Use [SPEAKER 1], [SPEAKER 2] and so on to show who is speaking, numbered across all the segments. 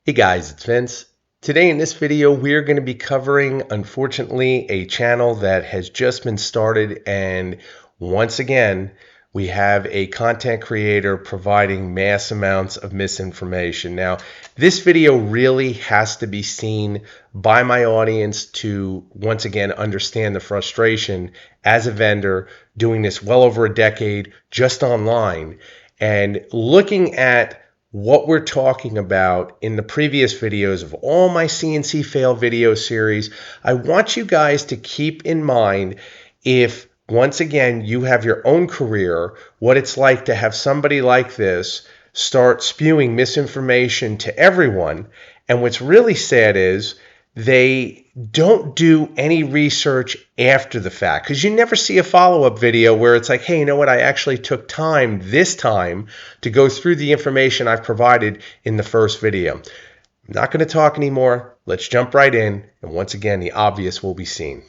[SPEAKER 1] Hey guys, it's Vince. Today in this video, we're going to be covering, unfortunately, a channel that has just been started, and once again, we have a content creator providing mass amounts of misinformation. Now, this video really has to be seen by my audience to once again understand the frustration as a vendor doing this well over a decade just online and looking at what we're talking about in the previous videos of all my CNC fail video series. I want you guys to keep in mind, if once again you have your own career, what it's like to have somebody like this start spewing misinformation to everyone. And what's really sad is they don't do any research after the fact, because you never see a follow-up video where it's like, hey, you know what, I actually took time this time to go through the information I've provided in the first video. I'm not going to talk anymore. Let's jump right in, and once again, the obvious will be seen.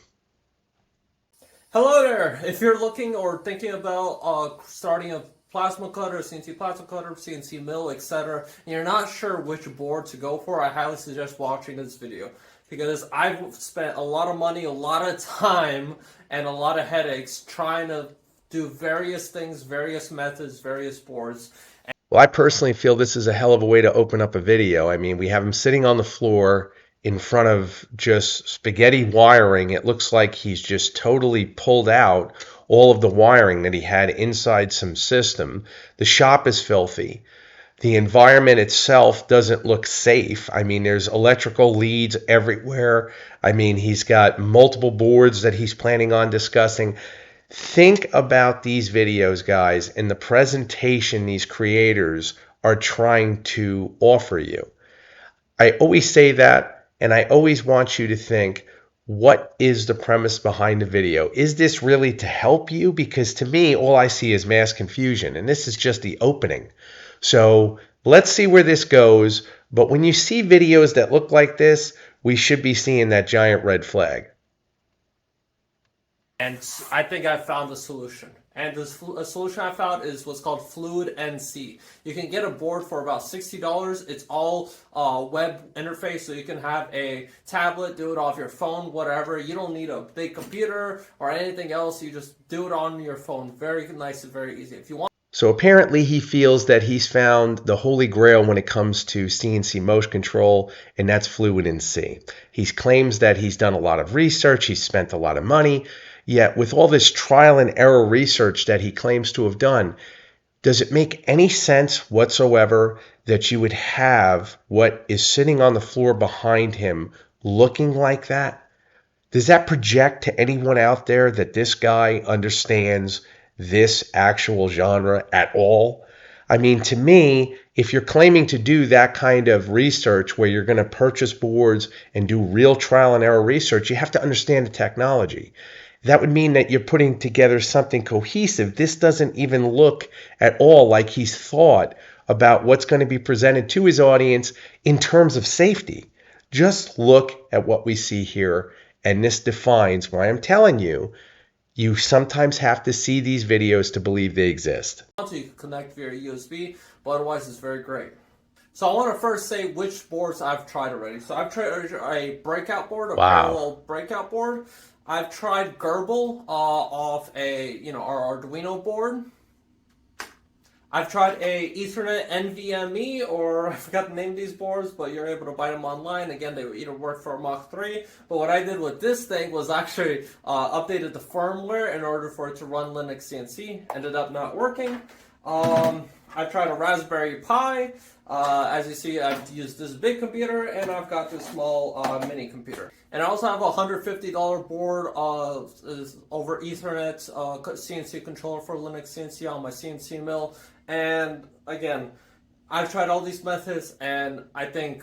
[SPEAKER 2] Hello there! If you're looking or thinking about starting a plasma cutter, CNC plasma cutter, CNC mill, etc., and you're not sure which board to go for, I highly suggest watching this video. Because I've spent a lot of money, a lot of time, and a lot of headaches trying to do various things, various methods, various boards.
[SPEAKER 1] Well, I personally feel this is a hell of a way to open up a video. I mean, we have him sitting on the floor in front of just spaghetti wiring. It looks like he's just totally pulled out all of the wiring that he had inside some system. The shop is filthy. The environment itself doesn't look safe. I mean, there's electrical leads everywhere. I mean, he's got multiple boards that he's planning on discussing. Think about these videos, guys, and the presentation these creators are trying to offer you. I always say that, and I always want you to think, what is the premise behind the video? Is this really to help you? Because to me, all I see is mass confusion, and this is just the opening. So let's see where this goes. But when you see videos that look like this, we should be seeing that giant red flag.
[SPEAKER 2] And I think I found a solution. And the solution I found is what's called Fluid NC. You can get a board for about $60. It's all web interface, so you can have a tablet, do it off your phone, whatever. You don't need a big computer or anything else. You just do it on your phone. Very nice and very easy. If you want.
[SPEAKER 1] So apparently he feels that he's found the holy grail when it comes to CNC motion control, and that's Fluid NC. He claims that he's done a lot of research, he's spent a lot of money, yet with all this trial and error research that he claims to have done, does it make any sense whatsoever that you would have what is sitting on the floor behind him looking like that? Does that project to anyone out there that this guy understands this actual genre at all? I mean, to me, if you're claiming to do that kind of research where you're going to purchase boards and do real trial and error research, you have to understand the technology. That would mean that you're putting together something cohesive. This doesn't even look at all like he's thought about what's going to be presented to his audience in terms of safety. Just look at what we see here, and this defines why I'm telling you, you sometimes have to see these videos to believe they exist.
[SPEAKER 2] You can connect via USB, but otherwise it's very great. So I want to first say which boards I've tried already. So I've tried a breakout board, a parallel breakout board. I've tried Gerbil off a our Arduino board. I've tried a Ethernet NVMe, or I forgot the name of these boards, but you're able to buy them online. Again, they either work for a Mach 3, but what I did with this thing was actually updated the firmware in order for it to run Linux CNC. Ended up not working. I've tried a Raspberry Pi. As you see, I've used this big computer, and I've got this small mini computer. And I also have a $150 board over Ethernet CNC controller for Linux CNC on my CNC mill. And again, I've tried all these methods, and I think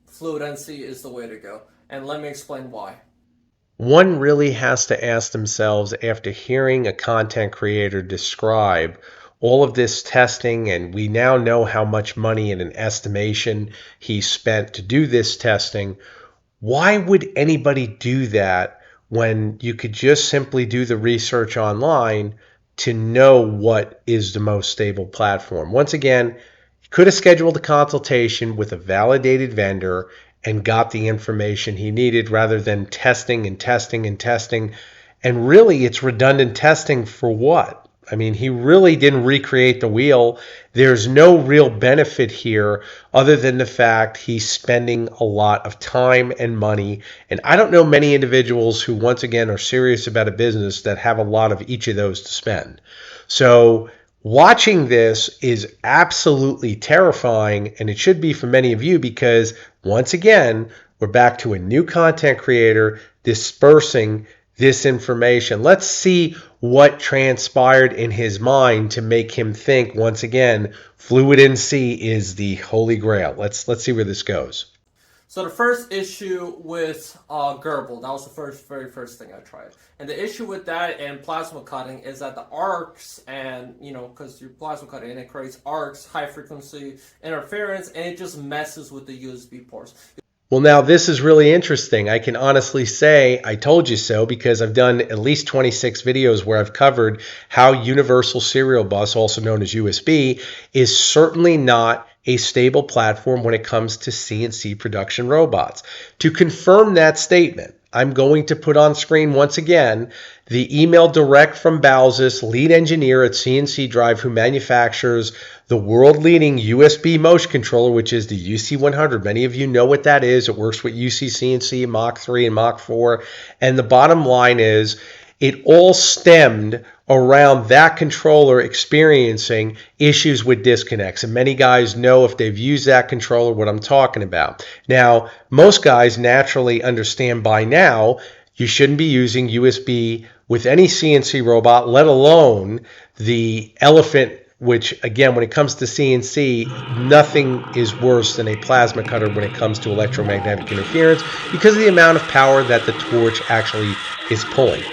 [SPEAKER 2] Fluid NC is the way to go. And let me explain why.
[SPEAKER 1] One really has to ask themselves, after hearing a content creator describe all of this testing, and we now know how much money in an estimation he spent to do this testing, why would anybody do that when you could just simply do the research online to know what is the most stable platform? Once again, Could have scheduled a consultation with a validated vendor and got the information he needed rather than testing and testing and testing. And really, it's redundant testing for what? I mean, he really didn't recreate the wheel. There's no real benefit here other than the fact he's spending a lot of time and money. And I don't know many individuals who, once again, are serious about a business that have a lot of each of those to spend. So watching this is absolutely terrifying, and it should be for many of you because, once again, we're back to a new content creator dispersing this information. Let's see what transpired in his mind to make him think, once again, fluid in C is the holy grail. Let's see where this goes.
[SPEAKER 2] So the first issue with Gerbil, that was the very first thing I tried. And the issue with that and plasma cutting is that the arcs, and because you're plasma cutting, and it creates arcs, high frequency interference, and it just messes with the USB ports.
[SPEAKER 1] Well, now this is really interesting. I can honestly say I told you so because I've done at least 26 videos where I've covered how universal serial bus, also known as USB, is certainly not a stable platform when it comes to CNC production robots. To confirm that statement, I'm going to put on screen once again the email direct from Balzis, lead engineer at CNC Drive, who manufactures the world-leading USB motion controller, which is the UC100. Many of you know what that is. It works with UC CNC, Mach 3, and Mach 4. And the bottom line is it all stemmed around that controller experiencing issues with disconnects. And many guys know, if they've used that controller, what I'm talking about. Now, most guys naturally understand by now you shouldn't be using USB with any CNC robot, let alone the Elephant, which, again, when it comes to CNC, nothing is worse than a plasma cutter when it comes to electromagnetic interference because of the amount of power that the torch actually is pulling.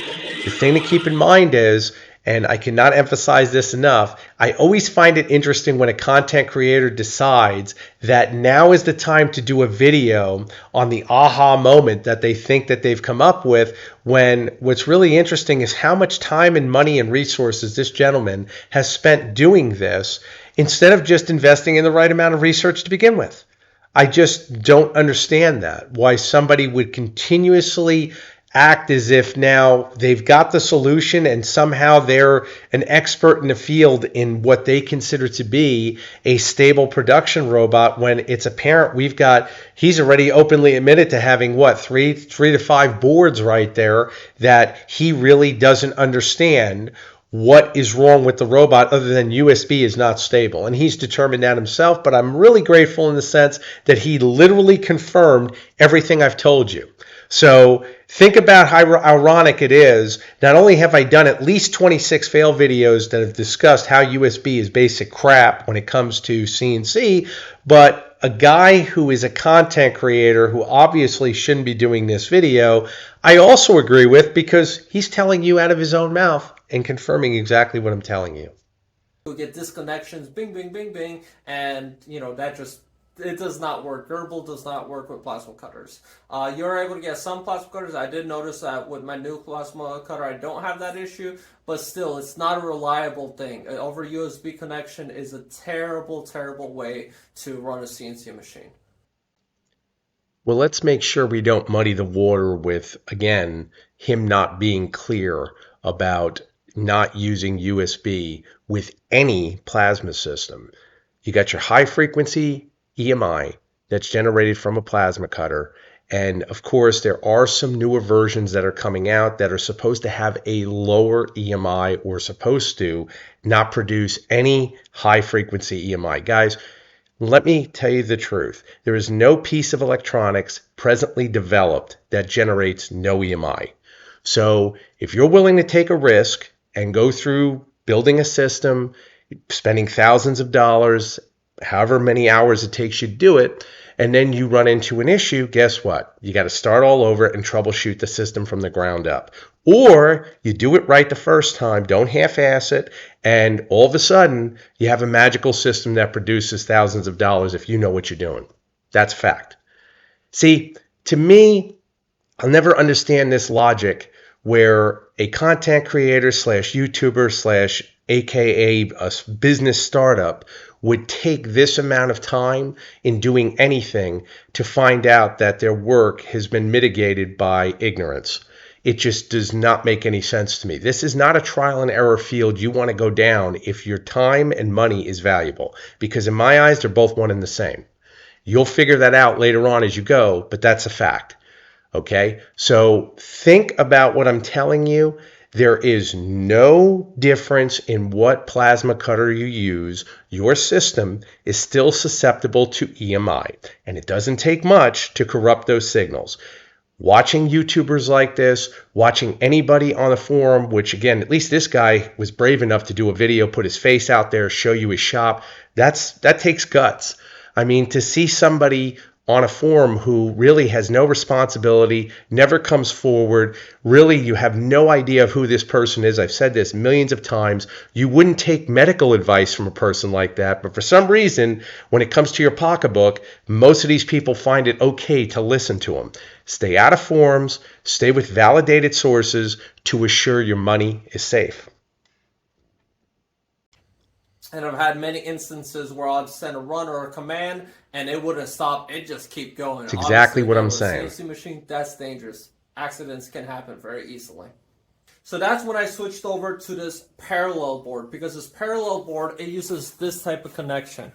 [SPEAKER 1] The thing to keep in mind is, and I cannot emphasize this enough, I always find it interesting when a content creator decides that now is the time to do a video on the aha moment that they think that they've come up with, when what's really interesting is how much time and money and resources this gentleman has spent doing this instead of just investing in the right amount of research to begin with. I just don't understand that, why somebody would continuously act as if now they've got the solution and somehow they're an expert in the field in what they consider to be a stable production robot, when it's apparent he's already openly admitted to having three to five boards right there that he really doesn't understand what is wrong with the robot other than USB is not stable. And he's determined that himself, but I'm really grateful in the sense that he literally confirmed everything I've told you. So think about how ironic it is. Not only have I done at least 26 fail videos that have discussed how USB is basic crap when it comes to CNC, but a guy who is a content creator who obviously shouldn't be doing this video, I also agree with, because he's telling you out of his own mouth and confirming exactly what I'm telling you.
[SPEAKER 2] You'll get disconnections, bing, bing, bing, bing, and it does not work. Gerbil does not work with plasma cutters. You're able to get some plasma cutters. I did notice that with my new plasma cutter, I don't have that issue, but still, it's not a reliable thing. Over USB connection is a terrible, terrible way to run a CNC machine.
[SPEAKER 1] Well, let's make sure we don't muddy the water with, again, him not being clear about not using USB with any plasma system. You got your high frequency EMI that's generated from a plasma cutter. And of course, there are some newer versions that are coming out that are supposed to have a lower EMI, or supposed to not produce any high frequency EMI. Guys, let me tell you the truth. There is no piece of electronics presently developed that generates no EMI. So if you're willing to take a risk and go through building a system, spending thousands of dollars, however many hours it takes you to do it, and then you run into an issue, guess what? You got to start all over and troubleshoot the system from the ground up. Or you do it right the first time, don't half-ass it, and all of a sudden you have a magical system that produces thousands of dollars if you know what you're doing. That's fact. See, to me, I'll never understand this logic where a content creator / YouTuber / AKA a business startup would take this amount of time in doing anything to find out that their work has been mitigated by ignorance. It just does not make any sense to me. This is not a trial and error field you want to go down if your time and money is valuable, because in my eyes, they're both one and the same. You'll figure that out later on as you go, but that's a fact. Okay? So think about what I'm telling you. There is no difference in what plasma cutter you use. Your system is still susceptible to EMI, and it doesn't take much to corrupt those signals. Watching YouTubers like this, watching anybody on the forum, which again, at least this guy was brave enough to do a video, put his face out there, show you his shop, that takes guts. I mean, to see somebody on a forum who really has no responsibility, never comes forward, really you have no idea of who this person is. I've said this millions of times. You wouldn't take medical advice from a person like that, but for some reason, when it comes to your pocketbook, most of these people find it okay to listen to them. Stay out of forums, stay with validated sources to assure your money is safe.
[SPEAKER 2] And I've had many instances where I'd send a run or a command and it wouldn't stop. It just keep going.
[SPEAKER 1] That's exactly what I'm saying.
[SPEAKER 2] CNC machine, that's dangerous. Accidents can happen very easily. So that's when I switched over to this parallel board, because this parallel board, it uses this type of connection.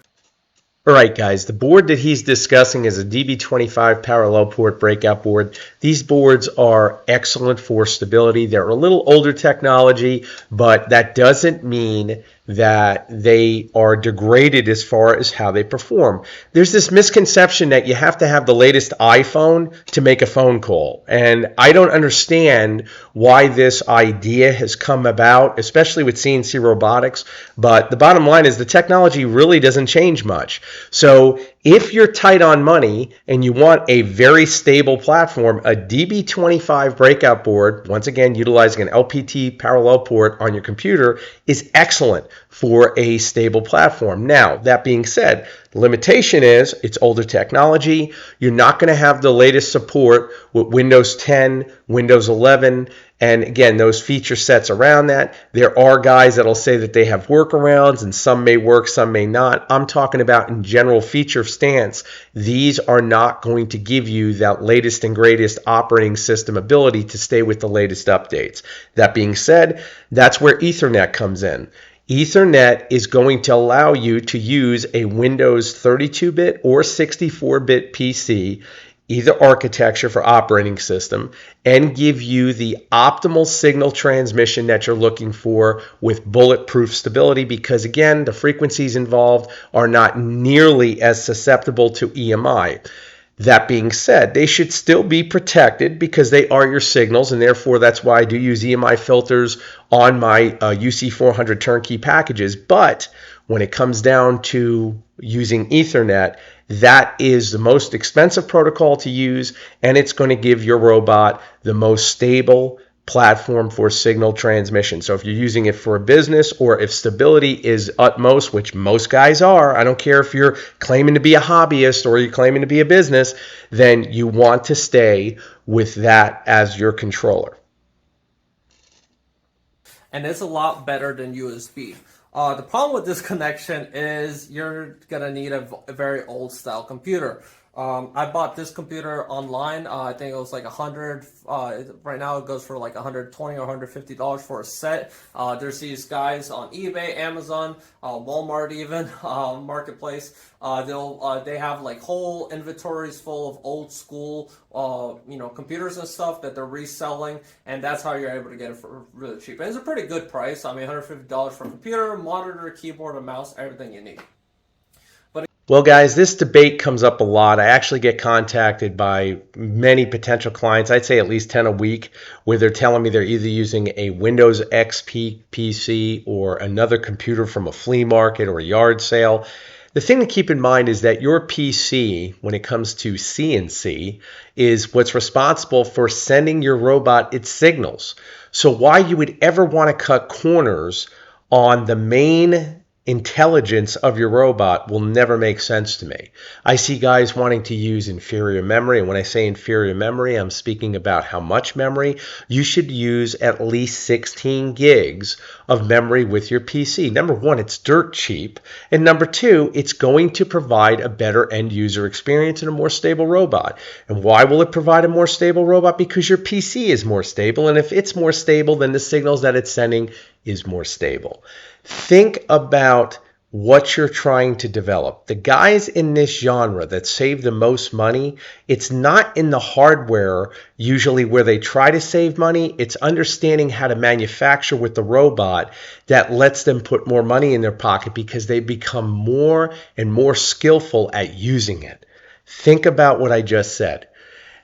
[SPEAKER 1] All right, guys, the board that he's discussing is a DB25 parallel port breakout board. These boards are excellent for stability. They're a little older technology, but that doesn't mean that they are degraded as far as how they perform. There's this misconception that you have to have the latest iPhone to make a phone call. And I don't understand why this idea has come about, especially with CNC robotics. But the bottom line is the technology really doesn't change much. So if you're tight on money and you want a very stable platform, a DB25 breakout board, once again utilizing an LPT parallel port on your computer, is excellent for a stable platform. Now, that being said, the limitation is it's older technology. You're not going to have the latest support with Windows 10, Windows 11, and again, those feature sets around that. There are guys that'll say that they have workarounds and some may work, some may not. I'm talking about in general feature stance. These are not going to give you that latest and greatest operating system ability to stay with the latest updates. That being said, that's where Ethernet comes in. Ethernet is going to allow you to use a Windows 32-bit or 64-bit PC, either architecture for operating system, and give you the optimal signal transmission that you're looking for with bulletproof stability, because again, the frequencies involved are not nearly as susceptible to EMI. That being said, they should still be protected because they are your signals, and therefore that's why I do use EMI filters on my UC400 turnkey packages. But when it comes down to using Ethernet, that is the most expensive protocol to use, and it's going to give your robot the most stable platform for signal transmission. So if you're using it for a business, or if stability is utmost, which most guys are, I don't care if you're claiming to be a hobbyist or you're claiming to be a business, then you want to stay with that as your controller.
[SPEAKER 2] And it's a lot better than USB. The problem with this connection is you're gonna need a very old style computer. I bought this computer online. I think it was like $100. Right now it goes for like $120 or $150 for a set. There's these guys on eBay, Amazon, Walmart, even Marketplace. They have like whole inventories full of old school, computers and stuff that they're reselling, and that's how you're able to get it for really cheap. And it's a pretty good price. I mean, $150 for a computer, monitor, keyboard, and mouse, everything you need.
[SPEAKER 1] Well, guys, this debate comes up a lot. I actually get contacted by many potential clients, I'd say at least 10 a week, where they're telling me they're either using a Windows XP PC or another computer from a flea market or a yard sale. The thing to keep in mind is that your PC, when it comes to CNC, is what's responsible for sending your robot its signals. So why you would ever want to cut corners on the main intelligence of your robot will never make sense to me. I see guys wanting to use inferior memory, and when I say inferior memory, I'm speaking about how much memory. You should use at least 16 gigs of memory with your PC. Number one, it's dirt cheap. And number two, it's going to provide a better end user experience and a more stable robot. And why will it provide a more stable robot? Because your PC is more stable. And if it's more stable, then the signals that it's sending is more stable. Think about what you're trying to develop. The guys in this genre that save the most money, it's not in the hardware usually where they try to save money. It's understanding how to manufacture with the robot that lets them put more money in their pocket because they become more and more skillful at using it. Think about what I just said.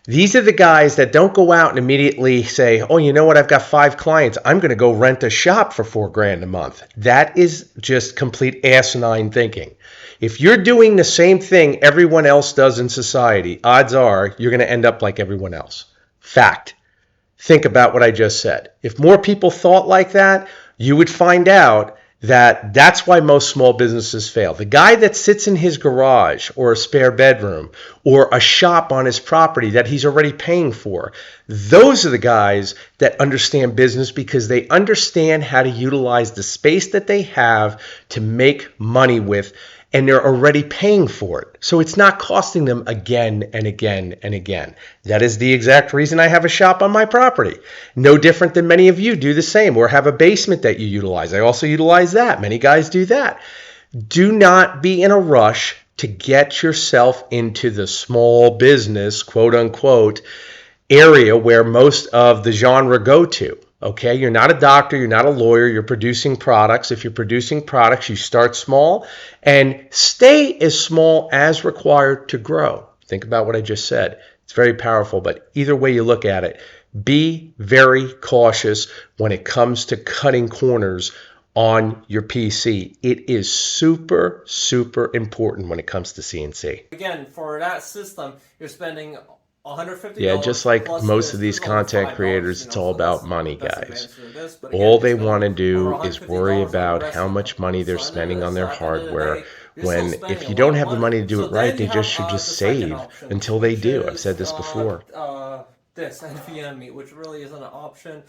[SPEAKER 1] These are the guys that don't go out and immediately say, oh, you know what, I've got 5 clients. I'm going to go rent a shop for $4,000 a month. That is just complete asinine thinking. If you're doing the same thing everyone else does in society, odds are you're going to end up like everyone else. Fact. Think about what I just said. If more people thought like that, you would find out that that's why most small businesses fail. The guy that sits in his garage or a spare bedroom or a shop on his property that he's already paying for, those are the guys that understand business because they understand how to utilize the space that they have to make money with, and they're already paying for it. So it's not costing them again and again and again. That is the exact reason I have a shop on my property. No different than many of you do the same or have a basement that you utilize. I also utilize that. Many guys do that. Do not be in a rush to get yourself into the small business, quote unquote, area where most of the genre go to. Okay, you're not a doctor, you're not a lawyer, you're producing products. If you're producing products, you start small and stay as small as required to grow. Think about what I just said. It's very powerful, but either way you look at it, be very cautious when it comes to cutting corners on your PC. It is super, super important when it comes to CNC.
[SPEAKER 2] Again, for that system, you're spending $150.
[SPEAKER 1] Yeah, just like most of these content creators, it's all about money, guys. All they want to do is worry about how much money they're spending on their hardware, when if you don't have the money to do it right, they should just save until they do. I've said this before.
[SPEAKER 2] This NVMe, which really isn't an option.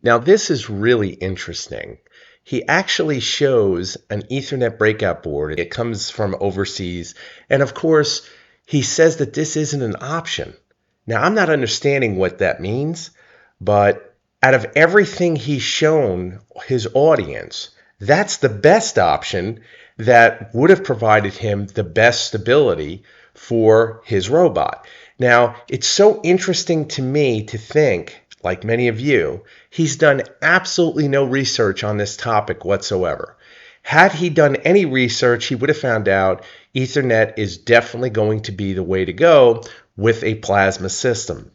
[SPEAKER 1] Now, this is really interesting. He actually shows an Ethernet breakout board. It comes from overseas. And of course, he says that this isn't an option. Now, I'm not understanding what that means, but out of everything he's shown his audience, that's the best option that would have provided him the best stability for his robot. Now, it's so interesting to me to think, like many of you, he's done absolutely no research on this topic whatsoever. Had he done any research, he would have found out Ethernet is definitely going to be the way to go with a plasma system.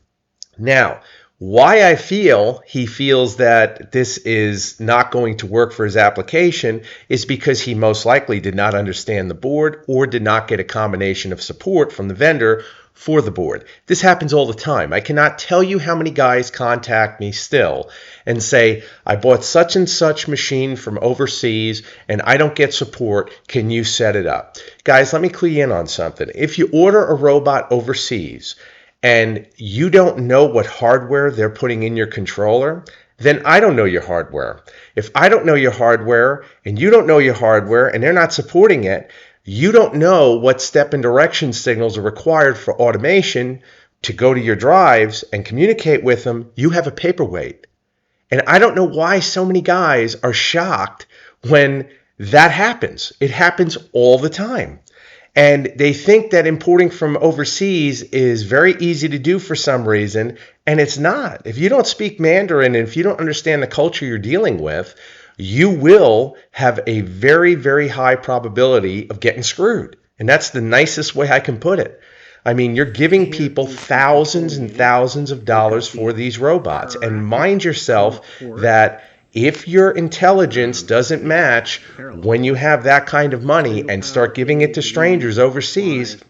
[SPEAKER 1] Now, why I feel he feels that this is not going to work for his application is because he most likely did not understand the board or did not get a combination of support from the vendor for the board. This happens all the time. I cannot tell you how many guys contact me still and say, I bought such and such machine from overseas and I don't get support. Can you set it up? Guys, let me clue you in on something. If you order a robot overseas and you don't know what hardware they're putting in your controller, then I don't know your hardware. If I don't know your hardware and you don't know your hardware and they're not supporting it, you don't know what step and direction signals are required for automation to go to your drives and communicate with them. You have a paperweight. And I don't know why so many guys are shocked when that happens. It happens all the time. And they think that importing from overseas is very easy to do for some reason, and it's not. If you don't speak Mandarin and if you don't understand the culture you're dealing with, you will have a very, very high probability of getting screwed. And that's the nicest way I can put it. I mean, you're giving people thousands and thousands of dollars for these robots. And mind yourself that if your intelligence doesn't match when you have that kind of money and start giving it to strangers overseas,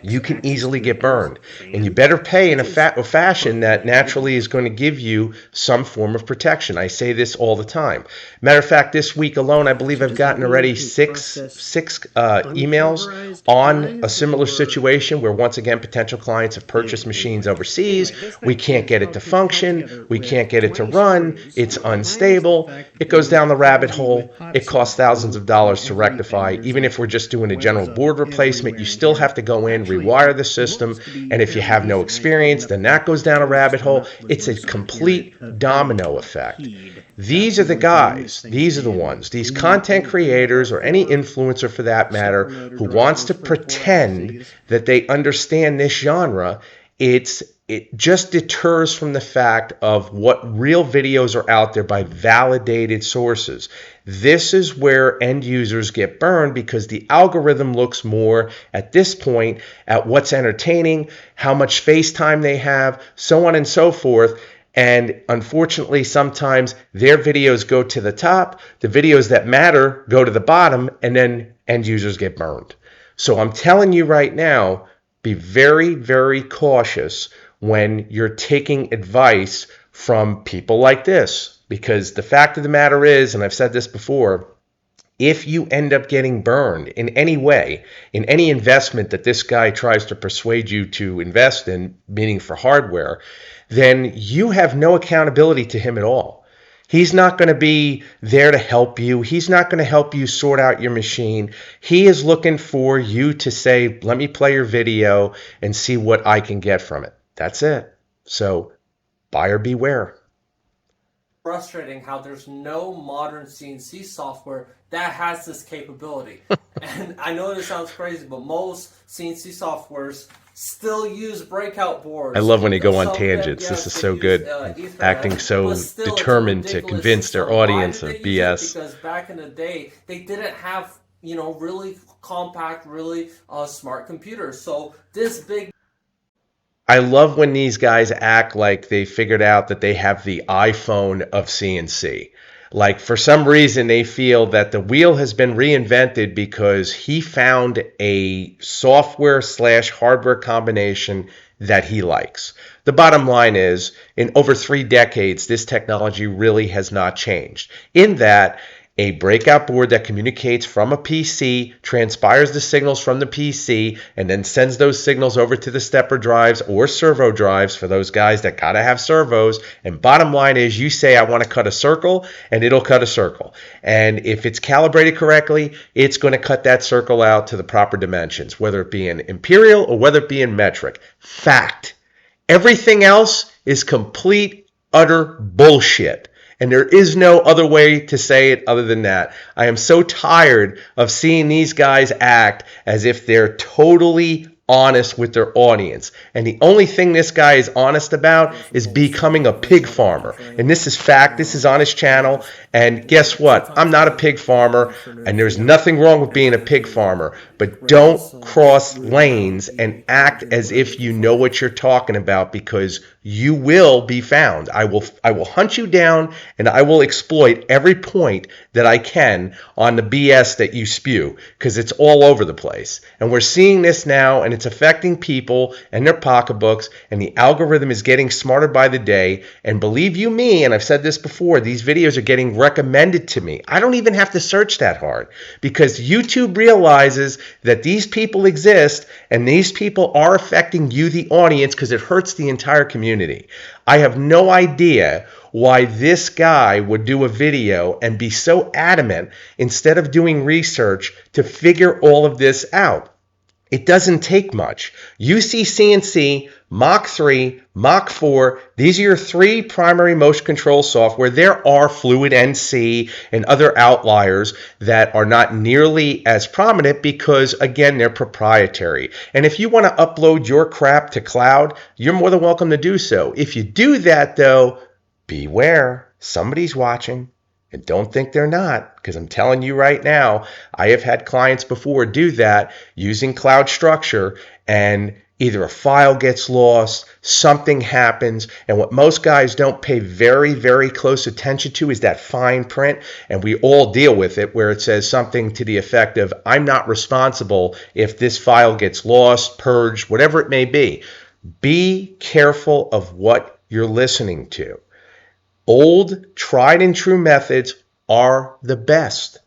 [SPEAKER 1] you can easily get burned. And you better pay in a fashion that naturally is going to give you some form of protection. I say this all the time. Matter of fact, this week alone, I believe I've gotten already six emails on a similar situation where, once again, potential clients have purchased machines overseas. We can't get it to function. We can't get it to run. It's unstable. It goes down the rabbit hole. It costs thousands of dollars to rectify. Even if we're just doing a general board replacement, you still have to go in, rewire the system, and if you have no experience, then that goes down a rabbit hole. It's a complete domino effect. These are the guys, these are the ones, these content creators or any influencer for that matter who wants to pretend that they understand this genre. It just deters from the fact of what real videos are out there by validated sources. This is where end users get burned because the algorithm looks more at this point at what's entertaining, how much FaceTime they have, so on and so forth. And unfortunately, sometimes their videos go to the top, the videos that matter go to the bottom, and then end users get burned. So I'm telling you right now, be very, very cautious when you're taking advice from people like this. Because the fact of the matter is, and I've said this before, if you end up getting burned in any way, in any investment that this guy tries to persuade you to invest in, meaning for hardware, then you have no accountability to him at all. He's not going to be there to help you. He's not going to help you sort out your machine. He is looking for you to say, let me play your video and see what I can get from it. That's it. So buyer beware.
[SPEAKER 2] Frustrating how there's no modern CNC software that has this capability. And I know this sounds crazy, but most CNC softwares still use breakout boards.
[SPEAKER 1] I love when they go on tangents. This is so good. Acting so determined to convince their audience of BS.
[SPEAKER 2] Because back in the day, they didn't have, really compact, really smart computers. So this big...
[SPEAKER 1] I love when these guys act like they figured out that they have the iPhone of CNC. Like, for some reason, they feel that the wheel has been reinvented because he found a software/hardware combination that he likes. The bottom line is, in over 3 decades, this technology really has not changed. In that, a breakout board that communicates from a PC, transpires the signals from the PC, and then sends those signals over to the stepper drives or servo drives for those guys that gotta have servos. And bottom line is, you say, I want to cut a circle, and it'll cut a circle. And if it's calibrated correctly, it's going to cut that circle out to the proper dimensions, whether it be in imperial or whether it be in metric. Fact. Everything else is complete, utter bullshit. And there is no other way to say it other than that. I am so tired of seeing these guys act as if they're totally honest with their audience. And the only thing this guy is honest about is becoming a pig farmer. And this is fact. This is on his channel. And guess what? I'm not a pig farmer, and there's nothing wrong with being a pig farmer. But don't cross lanes and act as if you know what you're talking about, because you will be found. I will hunt you down, and I will exploit every point that I can on the BS that you spew, because it's all over the place. And we're seeing this now, and it's affecting people and their pocketbooks, and the algorithm is getting smarter by the day. And believe you me, and I've said this before, these videos are getting recommended to me. I don't even have to search that hard, because YouTube realizes that these people exist, and these people are affecting you, the audience, because it hurts the entire community. I have no idea why this guy would do a video and be so adamant instead of doing research to figure all of this out. It doesn't take much. UC CNC, Mach 3, Mach 4, these are your 3 primary motion control software. There are Fluid NC and other outliers that are not nearly as prominent because, again, they're proprietary. And if you want to upload your crap to cloud, you're more than welcome to do so. If you do that, though, beware. Somebody's watching. And don't think they're not, because I'm telling you right now, I have had clients before do that using cloud structure, and either a file gets lost, something happens, and what most guys don't pay very, very close attention to is that fine print, and we all deal with it, where it says something to the effect of, I'm not responsible if this file gets lost, purged, whatever it may be. Be careful of what you're listening to. Old, tried and true methods are the best.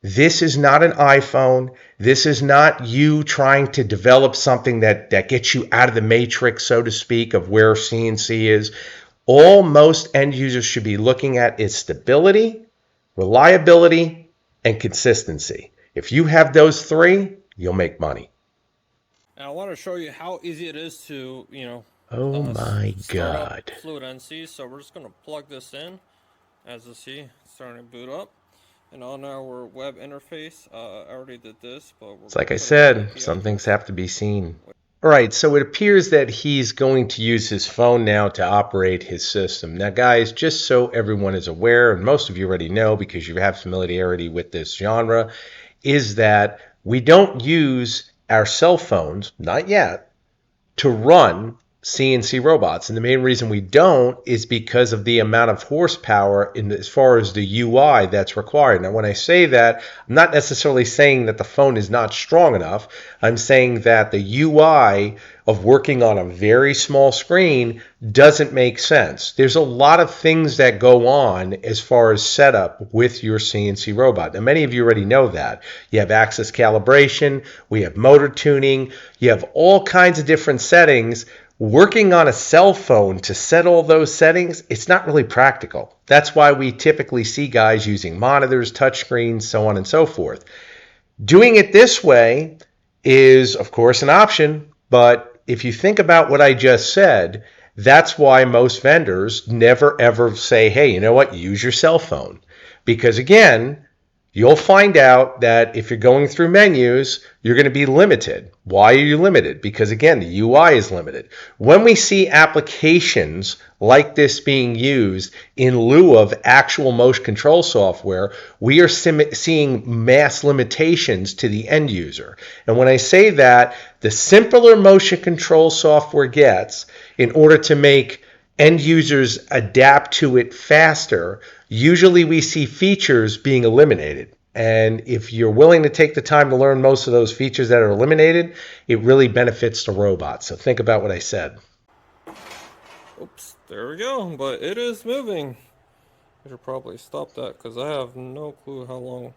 [SPEAKER 1] This is not an iPhone. This is not you trying to develop something that gets you out of the matrix, so to speak, of where CNC is. All most end users should be looking at is stability, reliability, and consistency. If you have those three, you'll make money.
[SPEAKER 2] And I want to show you how easy it is to,
[SPEAKER 1] Oh my
[SPEAKER 2] start
[SPEAKER 1] God.
[SPEAKER 2] up Fluid NC. So we're just going to plug this in. As you see, it's starting to boot up. And on our web interface, I already did this, but
[SPEAKER 1] it's like I said, some things have to be seen. All right, so it appears that he's going to use his phone now to operate his system. Now, guys, just so everyone is aware, and most of you already know because you have familiarity with this genre, is that we don't use our cell phones, not yet, to run CNC robots. And the main reason we don't is because of the amount of horsepower as far as the UI that's required. Now, when I say that, I'm not necessarily saying that the phone is not strong enough. I'm saying that the UI of working on a very small screen doesn't make sense. There's a lot of things that go on as far as setup with your CNC robot. Now, many of you already know that. You have axis calibration, we have motor tuning, you have all kinds of different settings. Working on a cell phone to set all those settings, it's not really practical. That's why we typically see guys using monitors, touchscreens, so on and so forth. Doing it this way is, of course, an option, but if you think about what I just said, that's why most vendors never ever say, hey, you know what, use your cell phone. Because again, you'll find out that if you're going through menus, you're going to be limited. Why are you limited? Because again, the UI is limited. When we see applications like this being used in lieu of actual motion control software, we are seeing mass limitations to the end user. And when I say that, the simpler motion control software gets, in order to make end users adapt to it faster, usually we see features being eliminated. And if you're willing to take the time to learn most of those features that are eliminated, it really benefits the robot. So think about what I said.
[SPEAKER 2] Oops, there we go. But it is moving. I should probably stop that because I have no clue how long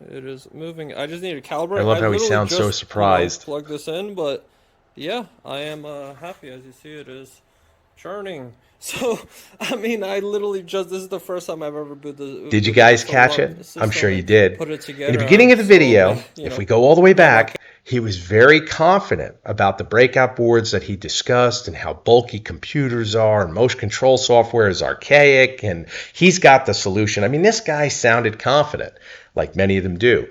[SPEAKER 2] it is moving. I just need to calibrate.
[SPEAKER 1] I love how he sounds so surprised.
[SPEAKER 2] Plug this in, but yeah, I am happy. As you see, it is churning. So, I mean, I literally this is the first time I've ever booted this.
[SPEAKER 1] Did you guys catch it? I'm sure you did.
[SPEAKER 2] Put it together.
[SPEAKER 1] In the beginning of the video, if we go all the way back, he was very confident about the breakout boards that he discussed and how bulky computers are and motion control software is archaic and he's got the solution. I mean, this guy sounded confident, like many of them do.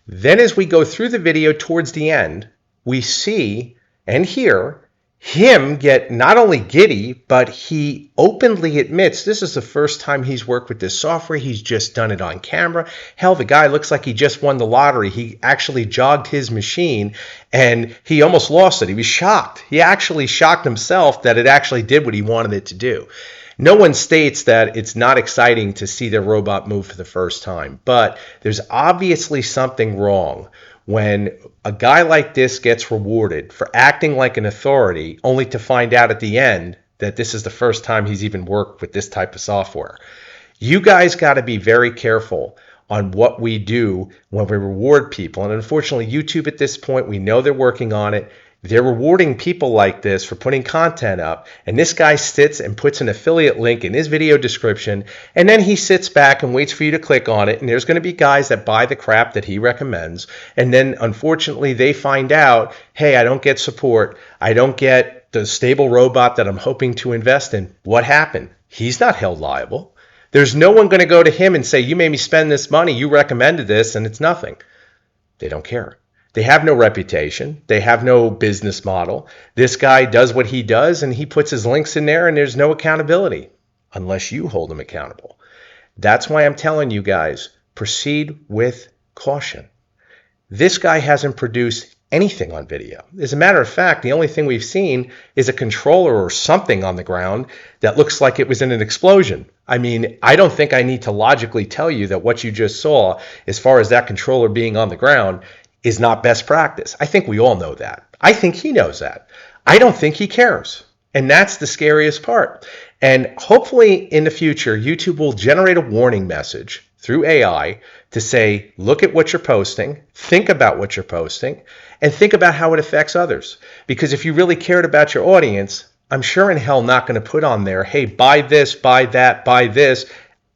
[SPEAKER 1] Then as we go through the video towards the end, we see and hear him get not only giddy, but he openly admits this is the first time he's worked with this software. He's just done it on camera. Hell, the guy looks like he just won the lottery. He actually jogged his machine and he almost lost it. He was shocked. He actually shocked himself that it actually did what he wanted it to do. No one states that it's not exciting to see their robot move for the first time, but there's obviously something wrong when a guy like this gets rewarded for acting like an authority only to find out at the end that this is the first time he's even worked with this type of software. You guys got to be very careful on what we do when we reward people. And unfortunately, YouTube at this point, we know they're working on it. They're rewarding people like this for putting content up, and this guy sits and puts an affiliate link in his video description, and then he sits back and waits for you to click on it, and there's going to be guys that buy the crap that he recommends, and then unfortunately they find out, hey, I don't get support, I don't get the stable robot that I'm hoping to invest in. What happened? He's not held liable. There's no one going to go to him and say, you made me spend this money, you recommended this, and it's nothing. They don't care. They have no reputation. They have no business model. This guy does what he does, and he puts his links in there, and there's no accountability unless you hold him accountable. That's why I'm telling you guys, proceed with caution. This guy hasn't produced anything on video. As a matter of fact, the only thing we've seen is a controller or something on the ground that looks like it was in an explosion. I mean, I don't think I need to logically tell you that what you just saw, as far as that controller being on the ground, is not best practice. I think we all know that. I think he knows that. I don't think he cares. And that's the scariest part. And hopefully in the future, YouTube will generate a warning message through AI to say, look at what you're posting, think about what you're posting, and think about how it affects others. Because if you really cared about your audience, I'm sure in hell not going to put on there, hey, buy this, buy that, buy this.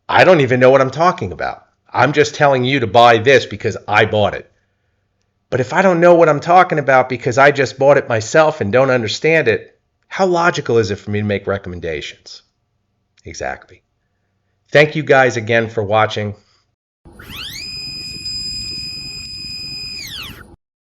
[SPEAKER 1] I don't even know what I'm talking about. I'm just telling you to buy this because I bought it. But if I don't know what I'm talking about because I just bought it myself and don't understand it, how logical is it for me to make recommendations? Exactly. Thank you guys again for watching.